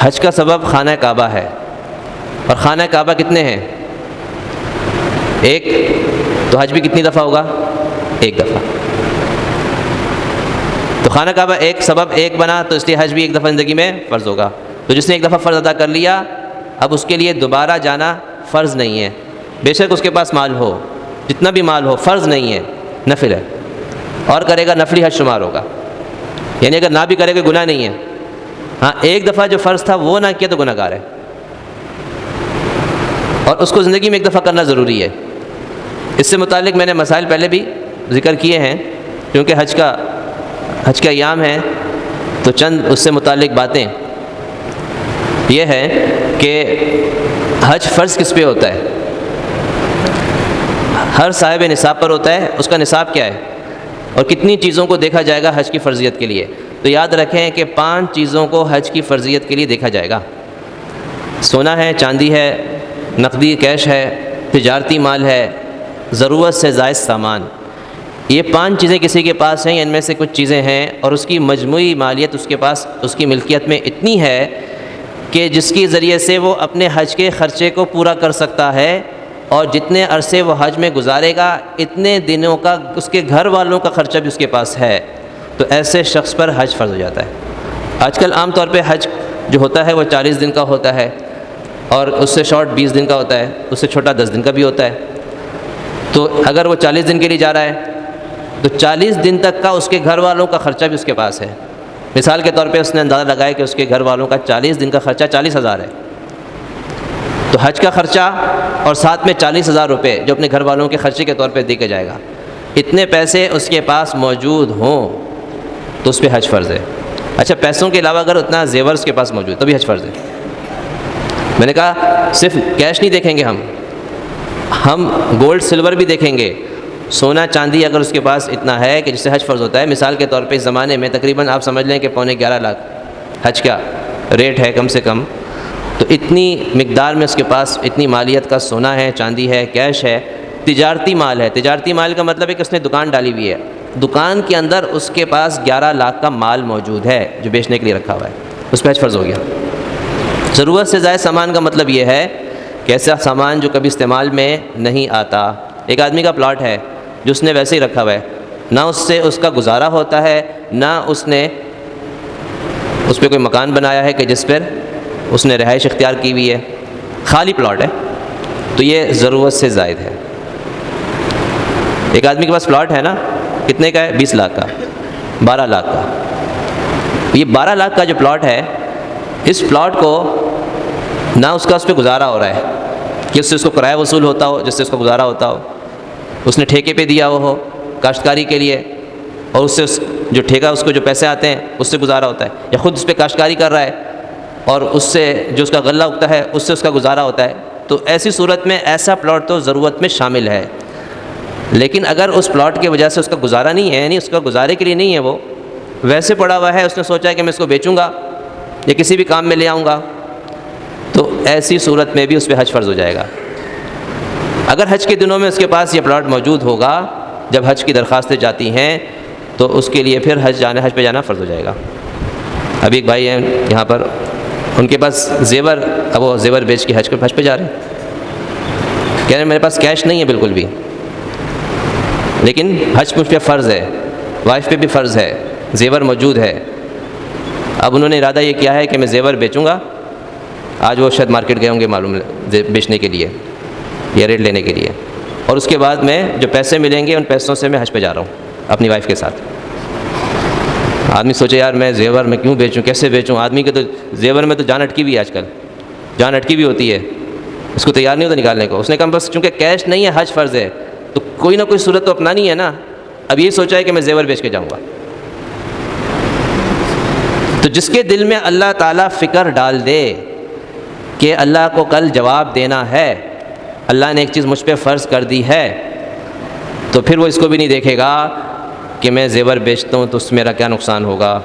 حج کا سبب خانہ کعبہ ہے، اور خانہ کعبہ کتنے ہیں؟ ایک، تو حج بھی کتنی دفعہ ہوگا؟ ایک دفعہ۔ تو خانہ کعبہ ایک سبب ایک بنا، تو اس لیے حج بھی ایک دفعہ زندگی میں فرض ہوگا۔ تو جس نے ایک دفعہ فرض ادا کر لیا، اب اس کے لیے دوبارہ جانا فرض نہیں ہے، بے شک اس کے پاس مال ہو، جتنا بھی مال ہو، فرض نہیں ہے، نفل ہے، اور کرے گا نفلی حج شمار ہوگا، یعنی اگر نہ بھی کرے گا گناہ نہیں ہے۔ ہاں، ایک دفعہ جو فرض تھا وہ نہ کیا تو گناہ گار ہے، اور اس کو زندگی میں ایک دفعہ کرنا ضروری ہے۔ اس سے متعلق میں نے مسائل پہلے بھی ذکر کیے ہیں، کیونکہ حج کا ایام ہے، تو چند اس سے متعلق باتیں یہ ہے کہ حج فرض کس پہ ہوتا ہے؟ ہر صاحب نصاب پر ہوتا ہے۔ اس کا نصاب کیا ہے اور کتنی چیزوں کو دیکھا جائے گا حج کی فرضیت کے لیے؟ تو یاد رکھیں کہ 5 چیزوں کو حج کی فرضیت کے لیے دیکھا جائے گا۔ سونا ہے، چاندی ہے، نقدی کیش ہے، تجارتی مال ہے، ضرورت سے زائد سامان۔ یہ 5 چیزیں کسی کے پاس ہیں، ان میں سے کچھ چیزیں ہیں، اور اس کی مجموعی مالیت اس کے پاس، اس کی ملکیت میں اتنی ہے کہ جس کے ذریعے سے وہ اپنے حج کے خرچے کو پورا کر سکتا ہے، اور جتنے عرصے وہ حج میں گزارے گا اتنے دنوں کا اس کے گھر والوں کا خرچہ بھی اس کے پاس ہے، تو ایسے شخص پر حج فرض ہو جاتا ہے۔ آج کل عام طور پہ حج جو ہوتا ہے وہ 40 دن کا ہوتا ہے، اور اس سے شارٹ 20 دن کا ہوتا ہے، اس سے چھوٹا 10 دن کا بھی ہوتا ہے۔ تو اگر وہ 40 دن کے لیے جا رہا ہے تو 40 دن تک کا اس کے گھر والوں کا خرچہ بھی اس کے پاس ہے۔ مثال کے طور پہ اس نے اندازہ لگایا کہ اس کے گھر والوں کا 40 دن کا خرچہ 40,000 ہے، تو حج کا خرچہ اور ساتھ میں 40,000 روپے جو اپنے گھر والوں کے خرچے کے طور پہ دے کے جائے گا، اتنے پیسے اس کے پاس موجود ہوں تو اس پہ حج فرض ہے۔ اچھا، پیسوں کے علاوہ اگر اتنا زیور اس کے پاس موجود تو بھی حج فرض ہے۔ میں نے کہا صرف کیش نہیں دیکھیں گے ہم گولڈ سلور بھی دیکھیں گے۔ سونا چاندی اگر اس کے پاس اتنا ہے کہ جس سے حج فرض ہوتا ہے، مثال کے طور پہ اس زمانے میں تقریباً آپ سمجھ لیں کہ 11.25 لاکھ حج کا ریٹ ہے کم سے کم، تو اتنی مقدار میں اس کے پاس اتنی مالیت کا سونا ہے، چاندی ہے، کیش ہے، تجارتی مال ہے۔ تجارتی مال کا مطلب ہے کہ اس نے دکان ڈالی ہوئی ہے، دکان کے اندر اس کے پاس 11 لاکھ کا مال موجود ہے جو بیچنے کے لیے رکھا ہوا ہے، اس پہ حج فرض ہو گیا۔ ضرورت سے زائد سامان کا مطلب یہ ہے کہ ایسا سامان جو کبھی استعمال میں نہیں آتا۔ ایک آدمی کا پلاٹ ہے جو اس نے ویسے ہی رکھا ہوا ہے، نہ اس سے اس کا گزارا ہوتا ہے، نہ اس نے اس پہ کوئی مکان بنایا ہے کہ جس پر اس نے رہائش اختیار کی ہوئی ہے، خالی پلاٹ ہے، تو یہ ضرورت سے زائد ہے۔ ایک آدمی کے پاس پلاٹ ہے نا، کتنے کا ہے؟ 20 لاکھ کا، 12 لاکھ کا۔ یہ 12 لاکھ کا جو پلاٹ ہے، اس پلاٹ کو نہ اس پہ گزارا ہو رہا ہے کہ اس سے اس کو کرایہ وصول ہوتا ہو، جس سے اس کو گزارا ہوتا ہو، اس نے ٹھیکے پہ دیا ہو کاشتکاری کے لیے، اور اس سے جو ٹھیکہ اس کو جو پیسے آتے ہیں اس سے گزارا ہوتا ہے، یا خود اس پہ کاشتکاری کر رہا ہے اور اس سے جو اس کا غلہ اگتا ہے اس سے اس کا گزارا ہوتا ہے، تو ایسی صورت میں ایسا پلاٹ تو ضرورت میں شامل ہے۔ لیکن اگر اس پلاٹ کی وجہ سے اس کا گزارا نہیں ہے، یعنی اس کا گزارے کے لیے نہیں ہے، وہ ویسے پڑا ہوا ہے، اس نے سوچا ہے کہ میں اس کو بیچوں گا یا کسی بھی کام میں لے آؤں گا، تو ایسی صورت میں بھی اس پہ حج فرض ہو جائے گا۔ اگر حج کے دنوں میں اس کے پاس یہ پلاٹ موجود ہوگا، جب حج کی درخواستیں جاتی ہیں تو اس کے لیے پھر حج پہ جانا فرض ہو جائے گا۔ ابھی ایک بھائی ہیں یہاں پر، ان کے پاس زیور، اب وہ زیور بیچ کے حج پہ جا رہے ہیں، کہہ رہے ہیں میرے پاس کیش نہیں ہے بالکل بھی، لیکن حج مجھ پہ فرض ہے، وائف پہ بھی فرض ہے، زیور موجود ہے۔ اب انہوں نے ارادہ یہ کیا ہے کہ میں زیور بیچوں گا، آج وہ شاید مارکیٹ گئے ہوں گے معلوم بیچنے کے لیے یا ریٹ لینے کے لیے، اور اس کے بعد میں جو پیسے ملیں گے ان پیسوں سے میں حج پہ جا رہا ہوں اپنی وائف کے ساتھ۔ آدمی سوچے یار میں زیور میں کیوں بیچوں، کیسے بیچوں؟ آدمی کے تو زیور میں تو جان اٹکی ہوئی ہے، آج کل جان اٹکی بھی ہوتی ہے، اس کو تیار نہیں ہوتا نکالنے کو۔ اس نے کہا بس چونکہ کیش نہیں ہے، حج فرض ہے، تو کوئی نہ کوئی صورت تو اپنانی ہے نا، اب یہ سوچا ہے کہ میں زیور بیچ کے جاؤں گا۔ تو جس کے دل میں اللہ تعالیٰ فکر ڈال دے کہ اللہ کو کل جواب دینا ہے، اللہ نے ایک چیز مجھ پہ فرض کر دی ہے، تو پھر وہ اس کو بھی نہیں دیکھے گا کہ میں زیور بیچتا ہوں تو اس سے میرا کیا نقصان ہوگا،